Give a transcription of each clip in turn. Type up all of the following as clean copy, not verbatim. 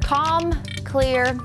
calm, clear.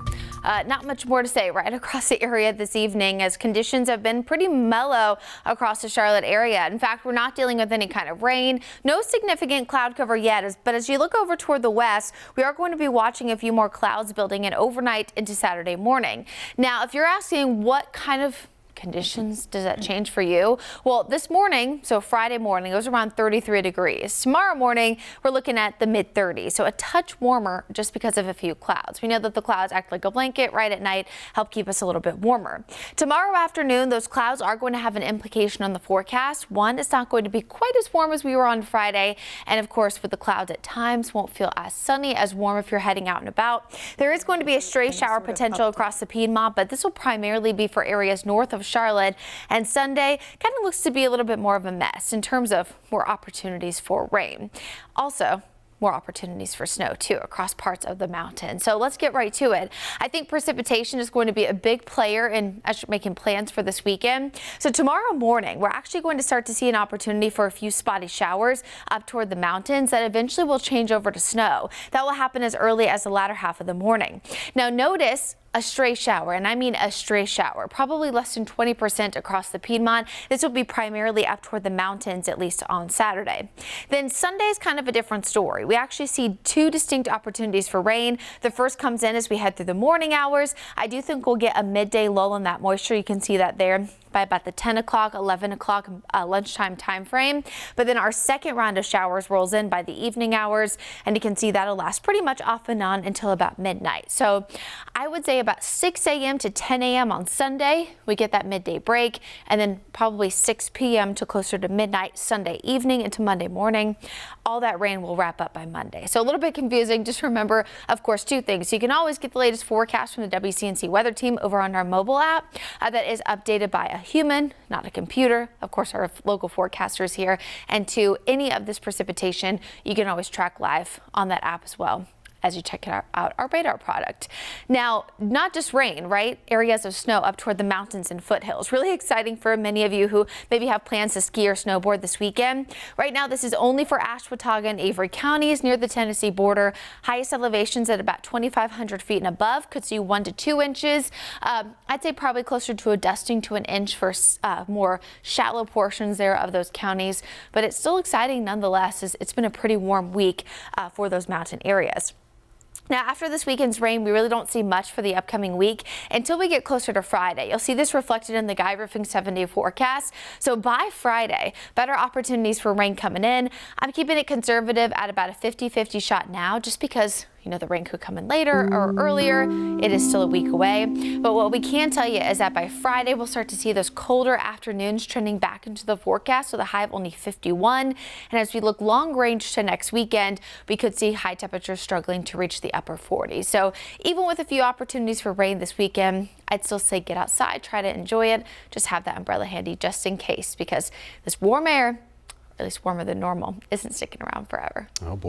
Not much more to say right across the area this evening as conditions have been pretty mellow across the Charlotte area. In fact, we're not dealing with any kind of rain, no significant cloud cover yet, but as you look over toward the west, we are going to be watching a few more clouds building in overnight into Saturday morning. Now, if you're asking what kind of conditions does that change for you? Well, this morning, so Friday morning, it was around 33 degrees. Tomorrow morning, we're looking at the mid 30s, so a touch warmer just because of a few clouds. We know that the clouds act like a blanket right at night, help keep us a little bit warmer. Tomorrow afternoon, those clouds are going to have an implication on the forecast. One, it's not going to be quite as warm as we were on Friday, and of course, with the clouds at times, won't feel as sunny, as warm if you're heading out and about. There is going to be a stray shower potential across the Piedmont, but this will primarily be for areas north of Charlotte, and Sunday kind of looks to be a little bit more of a mess in terms of more opportunities for rain. Also, more opportunities for snow too across parts of the mountain. So let's get right to it. I think precipitation is going to be a big player in making plans for this weekend. So tomorrow morning, we're actually going to start to see an opportunity for a few spotty showers up toward the mountains that eventually will change over to snow. That will happen as early as the latter half of the morning. Now notice a stray shower, and I mean a stray shower, probably less than 20% across the Piedmont. This will be primarily up toward the mountains, at least on Saturday. Then Sunday is kind of a different story. We actually see two distinct opportunities for rain. The first comes in as we head through the morning hours. I do think we'll get a midday lull in that moisture. You can see that there by about the 10 o'clock, 11 o'clock lunchtime time frame. But then our second round of showers rolls in by the evening hours, and you can see that'll last pretty much off and on until about midnight. So I would say about 6 a.m. to 10 a.m. on Sunday, we get that midday break, and then probably 6 p.m. to closer to midnight Sunday evening into Monday morning. All that rain will wrap up by Monday. So a little bit confusing. Just remember, of course, two things. You can always get the latest forecast from the WCNC weather team over on our mobile app that is updated by a human, not a computer. Of course, our local forecasters here. And two, any of this precipitation, you can always track live on that app as well as you check out our radar product. Now, not just rain, right? Areas of snow up toward the mountains and foothills. Really exciting for many of you who maybe have plans to ski or snowboard this weekend. Right now, this is only for Ashwaubenon and Avery counties near the Tennessee border. Highest elevations at about 2,500 feet and above. Could see 1 to 2 inches. I'd say probably closer to a dusting to an inch for more shallow portions there of those counties. But it's still exciting nonetheless, as it's been a pretty warm week for those mountain areas. Now, after this weekend's rain, we really don't see much for the upcoming week until we get closer to Friday. You'll see this reflected in the Guy Roofing 7-day forecast. So by Friday, better opportunities for rain coming in. I'm keeping it conservative at about a 50-50 shot now, just because the rain could come in later or earlier. It is still a week away. But what we can tell you is that by Friday, we'll start to see those colder afternoons trending back into the forecast with a high of only 51. And as we look long range to next weekend, we could see high temperatures struggling to reach the upper 40s. So even with a few opportunities for rain this weekend, I'd still say get outside, try to enjoy it. Just have that umbrella handy just in case, because this warm air, at least warmer than normal, isn't sticking around forever. Oh boy.